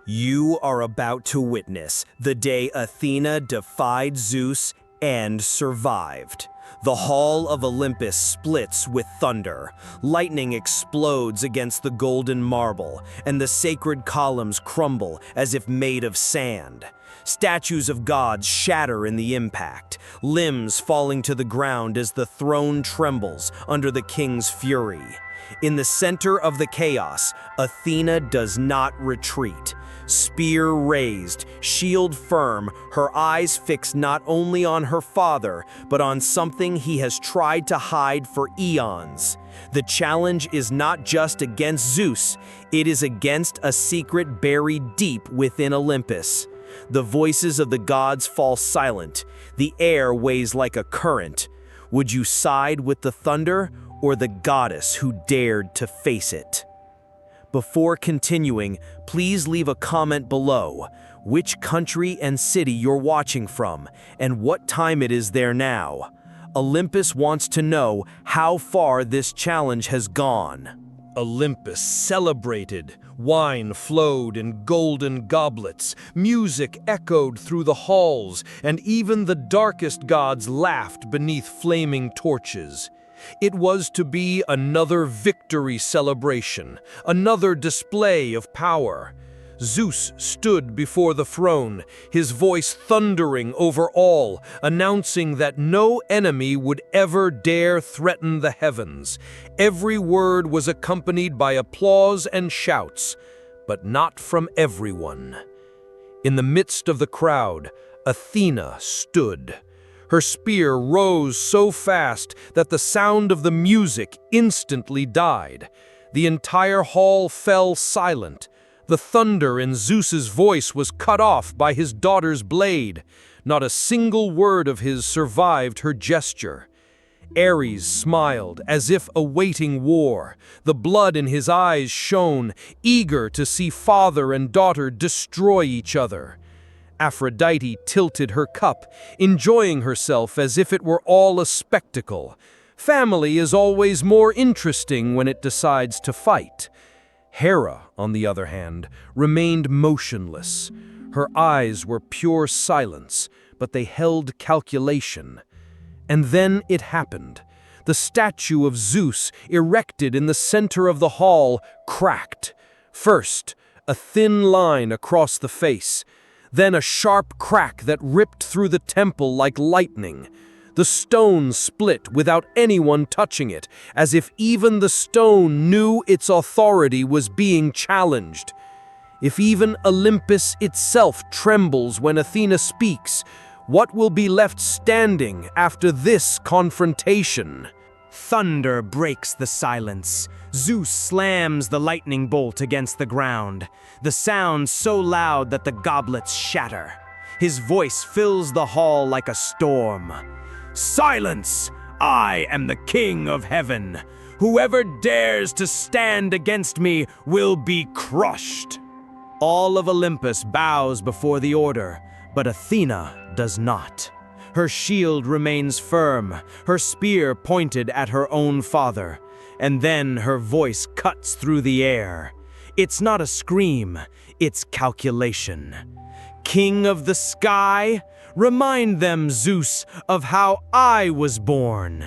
You are about to witness the day Athena defied Zeus and survived. The hall of Olympus splits with thunder, lightning explodes against the golden marble, and the sacred columns crumble as if made of sand. Statues of gods shatter in the impact, limbs falling to the ground as the throne trembles under the king's fury. In the center of the chaos, Athena does not retreat. Spear raised, shield firm, her eyes fixed not only on her father, but on something he has tried to hide for eons. The challenge is not just against Zeus, it is against a secret buried deep within Olympus. The voices of the gods fall silent. The air weighs like a current. Would you side with the thunder or the goddess who dared to face it? Before continuing, please leave a comment below, which country and city you're watching from, and what time it is there now. Olympus wants to know how far this challenge has gone. Olympus celebrated. Wine flowed in golden goblets, music echoed through the halls, and even the darkest gods laughed beneath flaming torches. It was to be another victory celebration, another display of power. Zeus stood before the throne, his voice thundering over all, announcing that no enemy would ever dare threaten the heavens. Every word was accompanied by applause and shouts, but not from everyone. In the midst of the crowd, Athena stood. Her spear rose so fast that the sound of the music instantly died. The entire hall fell silent. The thunder in Zeus's voice was cut off by his daughter's blade. Not a single word of his survived her gesture. Ares smiled as if awaiting war. The blood in his eyes shone, eager to see father and daughter destroy each other. Aphrodite tilted her cup, enjoying herself as if it were all a spectacle. Family is always more interesting when it decides to fight. Hera, on the other hand, remained motionless. Her eyes were pure silence, but they held calculation. And then it happened. The statue of Zeus, erected in the center of the hall, cracked. First, a thin line across the face, then a sharp crack that ripped through the temple like lightning. The stone split without anyone touching it, as if even the stone knew its authority was being challenged. If even Olympus itself trembles when Athena speaks, what will be left standing after this confrontation? Thunder breaks the silence. Zeus slams the lightning bolt against the ground, the sound so loud that the goblets shatter. His voice fills the hall like a storm. Silence! I am the King of Heaven. Whoever dares to stand against me will be crushed. All of Olympus bows before the order, but Athena does not. Her shield remains firm, her spear pointed at her own father, and then her voice cuts through the air. It's not a scream, it's calculation. King of the sky, remind them, Zeus, of how I was born.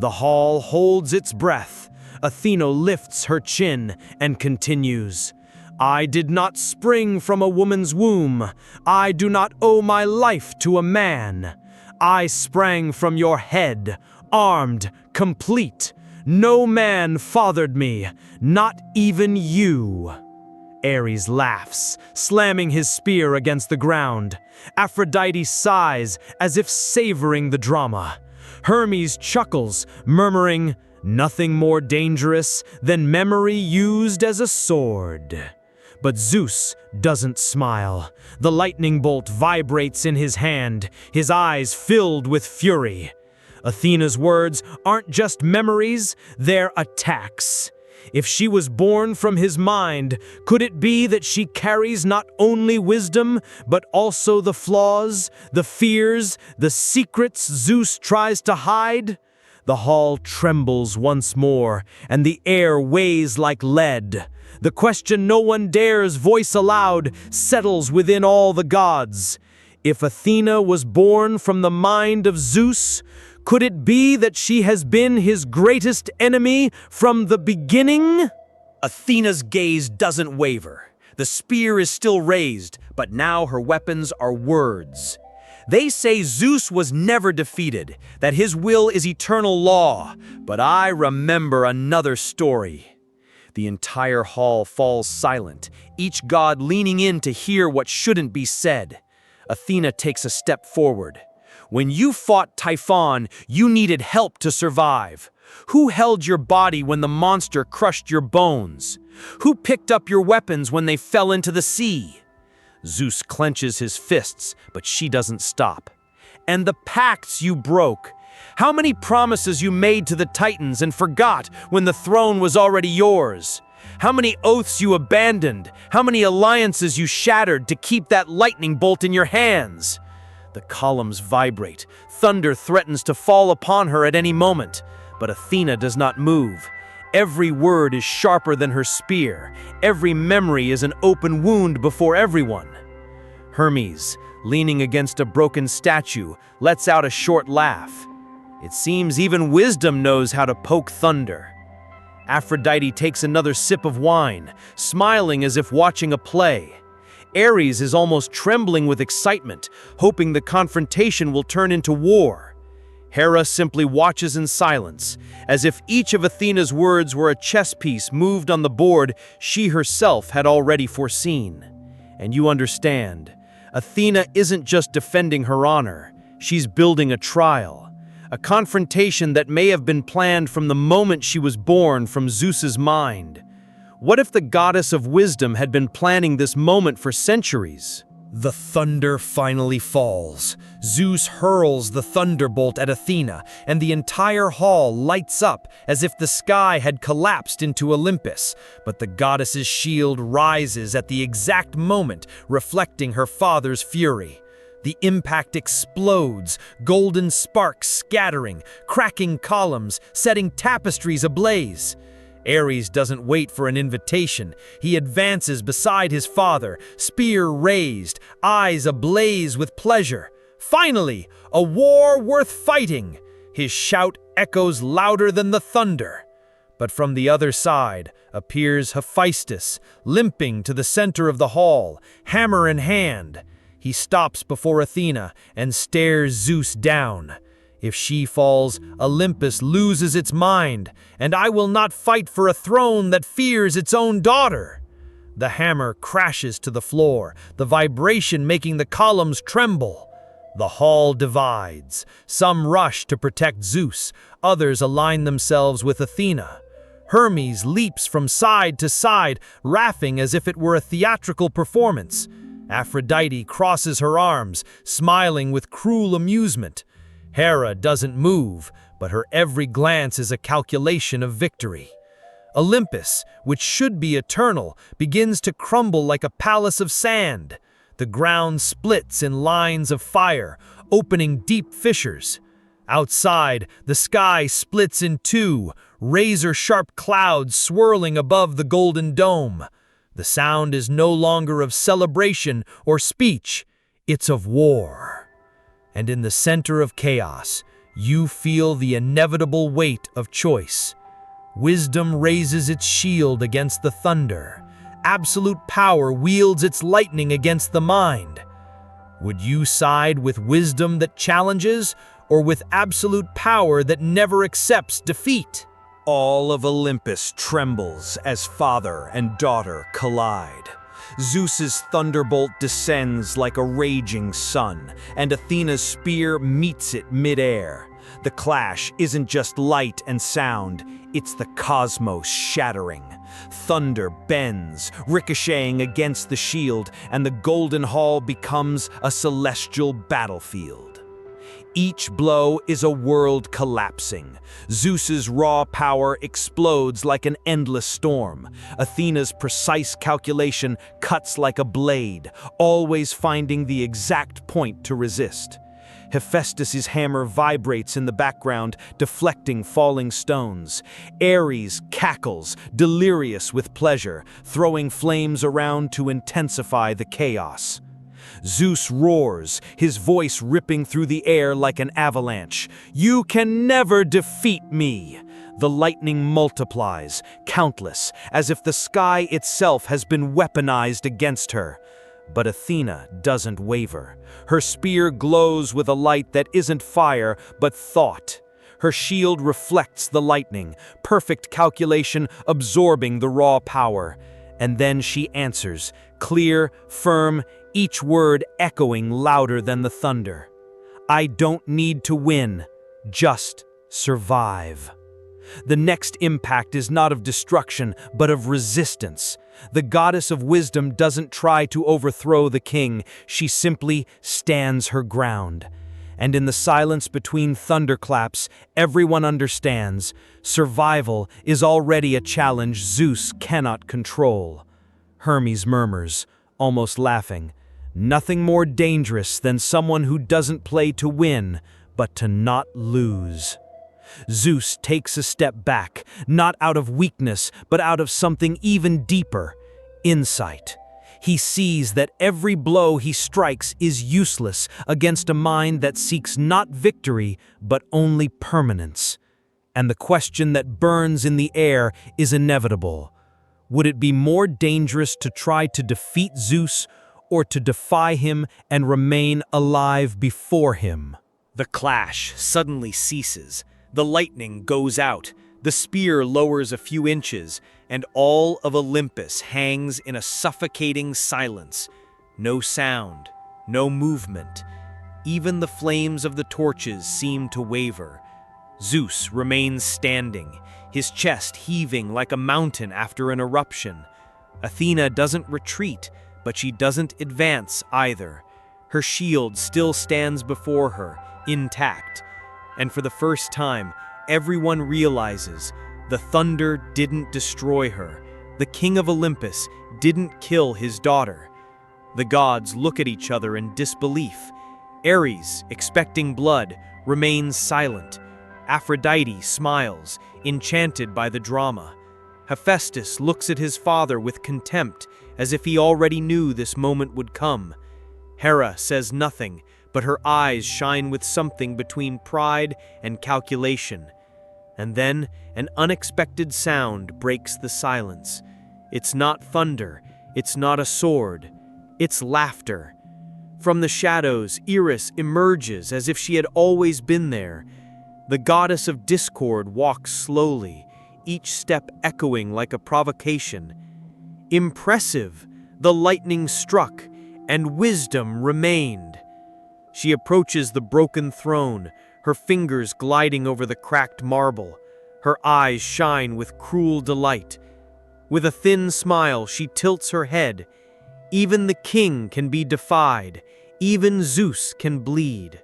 The hall holds its breath. Athena lifts her chin and continues. I did not spring from a woman's womb. I do not owe my life to a man. I sprang from your head, armed, complete. No man fathered me, not even you. Ares laughs, slamming his spear against the ground. Aphrodite sighs as if savoring the drama. Hermes chuckles, murmuring, nothing more dangerous than memory used as a sword. But Zeus doesn't smile. The lightning bolt vibrates in his hand, his eyes filled with fury. Athena's words aren't just memories, they're attacks. If she was born from his mind, could it be that she carries not only wisdom, but also the flaws, the fears, the secrets Zeus tries to hide? The hall trembles once more, and the air weighs like lead. The question no one dares voice aloud settles within all the gods. If Athena was born from the mind of Zeus, could it be that she has been his greatest enemy from the beginning? Athena's gaze doesn't waver. The spear is still raised, but now her weapons are words. They say Zeus was never defeated, that his will is eternal law, but I remember another story. The entire hall falls silent, each god leaning in to hear what shouldn't be said. Athena takes a step forward. When you fought Typhon, you needed help to survive. Who held your body when the monster crushed your bones? Who picked up your weapons when they fell into the sea? Zeus clenches his fists, but she doesn't stop. And the pacts you broke. How many promises you made to the Titans and forgot when the throne was already yours? How many oaths you abandoned? How many alliances you shattered to keep that lightning bolt in your hands? The columns vibrate. Thunder threatens to fall upon her at any moment, but Athena does not move. Every word is sharper than her spear. Every memory is an open wound before everyone. Hermes, leaning against a broken statue, lets out a short laugh. It seems even wisdom knows how to poke thunder. Aphrodite takes another sip of wine, smiling as if watching a play. Ares is almost trembling with excitement, hoping the confrontation will turn into war. Hera simply watches in silence, as if each of Athena's words were a chess piece moved on the board she herself had already foreseen. And you understand, Athena isn't just defending her honor, she's building a trial. A confrontation that may have been planned from the moment she was born from Zeus's mind. What if the goddess of wisdom had been planning this moment for centuries? The thunder finally falls. Zeus hurls the thunderbolt at Athena, and the entire hall lights up as if the sky had collapsed into Olympus. But the goddess's shield rises at the exact moment, reflecting her father's fury. The impact explodes, golden sparks scattering, cracking columns, setting tapestries ablaze. Ares doesn't wait for an invitation. He advances beside his father, spear raised, eyes ablaze with pleasure. Finally, a war worth fighting! His shout echoes louder than the thunder. But from the other side appears Hephaestus, limping to the center of the hall, hammer in hand. He stops before Athena and stares Zeus down. If she falls, Olympus loses its mind, and I will not fight for a throne that fears its own daughter. The hammer crashes to the floor, the vibration making the columns tremble. The hall divides. Some rush to protect Zeus, others align themselves with Athena. Hermes leaps from side to side, laughing as if it were a theatrical performance. Aphrodite crosses her arms, smiling with cruel amusement. Hera doesn't move, but her every glance is a calculation of victory. Olympus, which should be eternal, begins to crumble like a palace of sand. The ground splits in lines of fire, opening deep fissures. Outside, the sky splits in two, razor-sharp clouds swirling above the golden dome. The sound is no longer of celebration or speech, it's of war. And in the center of chaos, you feel the inevitable weight of choice. Wisdom raises its shield against the thunder. Absolute power wields its lightning against the mind. Would you side with wisdom that challenges, or with absolute power that never accepts defeat? All of Olympus trembles as father and daughter collide. Zeus's thunderbolt descends like a raging sun, and Athena's spear meets it mid-air. The clash isn't just light and sound, it's the cosmos shattering. Thunder bends, ricocheting against the shield, and the golden hall becomes a celestial battlefield. Each blow is a world collapsing. Zeus's raw power explodes like an endless storm. Athena's precise calculation cuts like a blade, always finding the exact point to resist. Hephaestus's hammer vibrates in the background, deflecting falling stones. Ares cackles, delirious with pleasure, throwing flames around to intensify the chaos. Zeus roars, his voice ripping through the air like an avalanche. "You can never defeat me!" The lightning multiplies, countless, as if the sky itself has been weaponized against her. But Athena doesn't waver. Her spear glows with a light that isn't fire, but thought. Her shield reflects the lightning, perfect calculation absorbing the raw power. And then she answers, clear, firm, each word echoing louder than the thunder. "I don't need to win, just survive." The next impact is not of destruction, but of resistance. The goddess of wisdom doesn't try to overthrow the king, she simply stands her ground. And in the silence between thunderclaps, everyone understands survival is already a challenge Zeus cannot control. Hermes murmurs, almost laughing, "Nothing more dangerous than someone who doesn't play to win, but to not lose." Zeus takes a step back, not out of weakness, but out of something even deeper, insight. He sees that every blow he strikes is useless against a mind that seeks not victory, but only permanence. And the question that burns in the air is inevitable. Would it be more dangerous to try to defeat Zeus or to defy him and remain alive before him? The clash suddenly ceases. The lightning goes out, the spear lowers a few inches, and all of Olympus hangs in a suffocating silence. No sound, no movement. Even the flames of the torches seem to waver. Zeus remains standing, his chest heaving like a mountain after an eruption. Athena doesn't retreat, but she doesn't advance either. Her shield still stands before her, intact. And for the first time, everyone realizes the thunder didn't destroy her. The king of Olympus didn't kill his daughter. The gods look at each other in disbelief. Eris, expecting blood, remains silent. Aphrodite smiles, enchanted by the drama. Hephaestus looks at his father with contempt, as if he already knew this moment would come. Hera says nothing, but her eyes shine with something between pride and calculation. And then an unexpected sound breaks the silence. It's not thunder, it's not a sword, it's laughter. From the shadows, Eris emerges as if she had always been there. The goddess of discord walks slowly, each step echoing like a provocation. Impressive, the lightning struck, and wisdom remained. She approaches the broken throne, her fingers gliding over the cracked marble. Her eyes shine with cruel delight. With a thin smile, she tilts her head. Even the king can be defied. Even Zeus can bleed.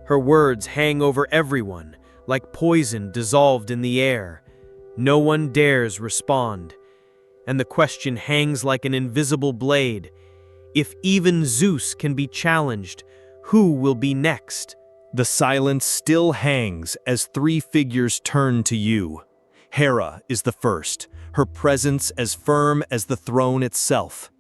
Her words hang over everyone, like poison dissolved in the air. No one dares respond. And the question hangs like an invisible blade. If even Zeus can be challenged, who will be next? The silence still hangs as three figures turn to you. Hera is the first, her presence as firm as the throne itself.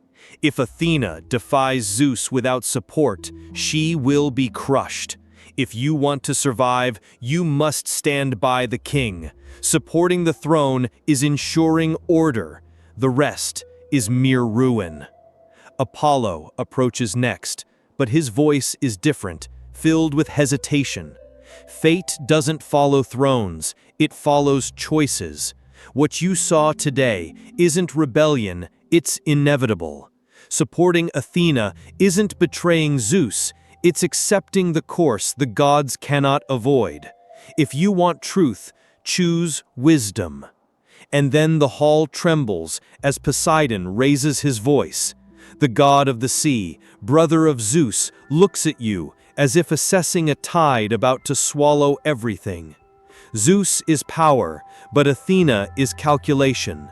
If Athena defies Zeus without support, she will be crushed. If you want to survive, you must stand by the king. Supporting the throne is ensuring order. The rest is mere ruin. Apollo approaches next, but his voice is different, filled with hesitation. Fate doesn't follow thrones, it follows choices. What you saw today isn't rebellion, it's inevitable. Supporting Athena isn't betraying Zeus, it's accepting the course the gods cannot avoid. If you want truth, choose wisdom. And then the hall trembles as Poseidon raises his voice. The god of the sea, brother of Zeus, looks at you as if assessing a tide about to swallow everything. Zeus is power, but Athena is calculation.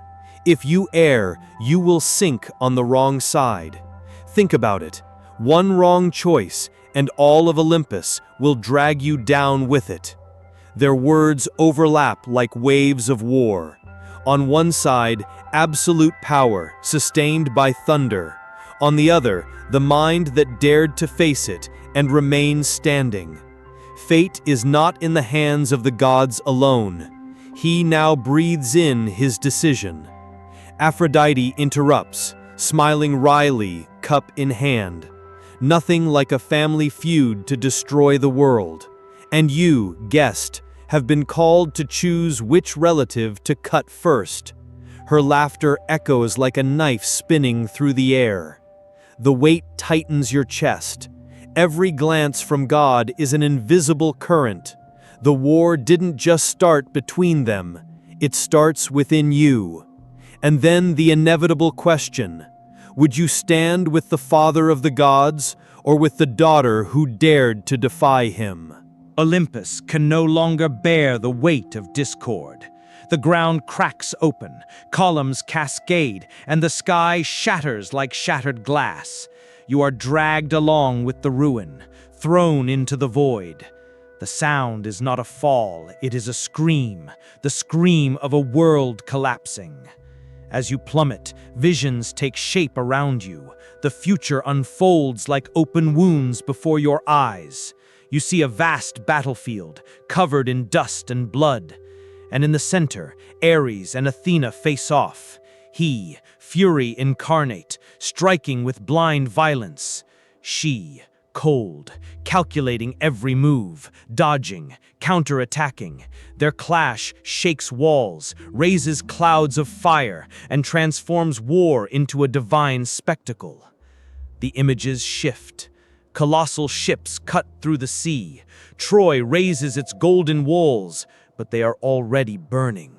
If you err, you will sink on the wrong side. Think about it. One wrong choice, and all of Olympus will drag you down with it. Their words overlap like waves of war. On one side, absolute power, sustained by thunder. On the other, the mind that dared to face it and remain standing. Fate is not in the hands of the gods alone. He now breathes in his decision. Aphrodite interrupts, smiling wryly, cup in hand. Nothing like a family feud to destroy the world. And you, guest, have been called to choose which relative to cut first. Her laughter echoes like a knife spinning through the air. The weight tightens your chest. Every glance from God is an invisible current. The war didn't just start between them. It starts within you. And then the inevitable question: would you stand with the father of the gods, or with the daughter who dared to defy him? Olympus can no longer bear the weight of discord. The ground cracks open, columns cascade, and the sky shatters like shattered glass. You are dragged along with the ruin, thrown into the void. The sound is not a fall, it is a scream, the scream of a world collapsing. As you plummet, visions take shape around you. The future unfolds like open wounds before your eyes. You see a vast battlefield, covered in dust and blood. And in the center, Ares and Athena face off. He, fury incarnate, striking with blind violence. She, cold, calculating every move, dodging, counterattacking. Their clash shakes walls, raises clouds of fire, and transforms war into a divine spectacle. The images shift. Colossal ships cut through the sea. Troy raises its golden walls, but they are already burning.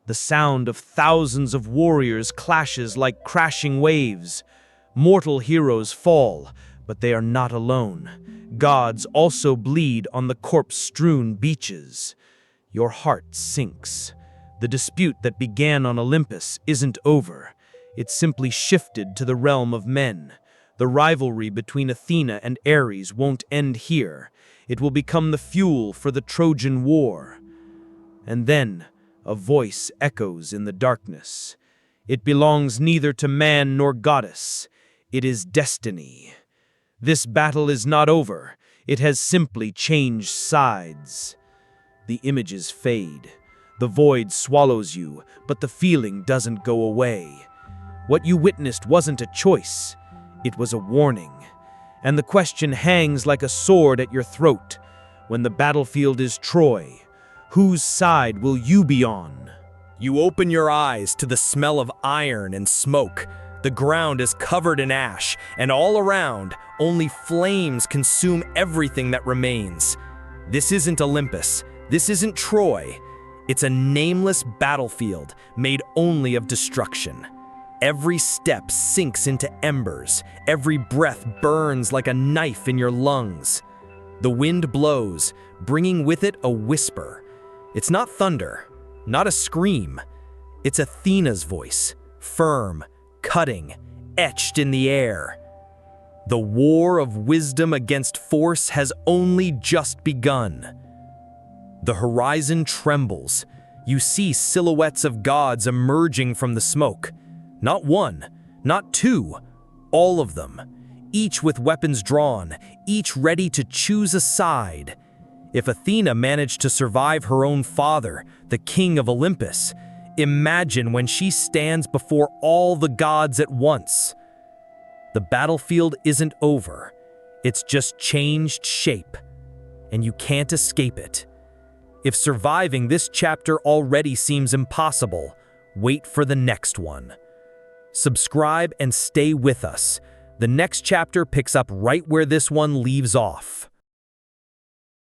The sound of thousands of warriors clashes like crashing waves. Mortal heroes fall, but they are not alone. Gods also bleed on the corpse-strewn beaches. Your heart sinks. The dispute that began on Olympus isn't over. It simply shifted to the realm of men. The rivalry between Athena and Ares won't end here. It will become the fuel for the Trojan War. And then, a voice echoes in the darkness. It belongs neither to man nor goddess. It is destiny. This battle is not over. It has simply changed sides. The images fade. The void swallows you, but the feeling doesn't go away. What you witnessed wasn't a choice. It was a warning. And the question hangs like a sword at your throat. When the battlefield is Troy, whose side will you be on? You open your eyes to the smell of iron and smoke. The ground is covered in ash, and all around, only flames consume everything that remains. This isn't Olympus. This isn't Troy. It's a nameless battlefield made only of destruction. Every step sinks into embers. Every breath burns like a knife in your lungs. The wind blows, bringing with it a whisper. It's not thunder, not a scream. It's Athena's voice, firm, cutting, etched in the air. The war of wisdom against force has only just begun. The horizon trembles. You see silhouettes of gods emerging from the smoke. Not one, not two, all of them. Each with weapons drawn, each ready to choose a side. If Athena managed to survive her own father, the king of Olympus, imagine when she stands before all the gods at once. The battlefield isn't over. It's just changed shape, and you can't escape it. If surviving this chapter already seems impossible, wait for the next one. Subscribe and stay with us. The next chapter picks up right where this one leaves off.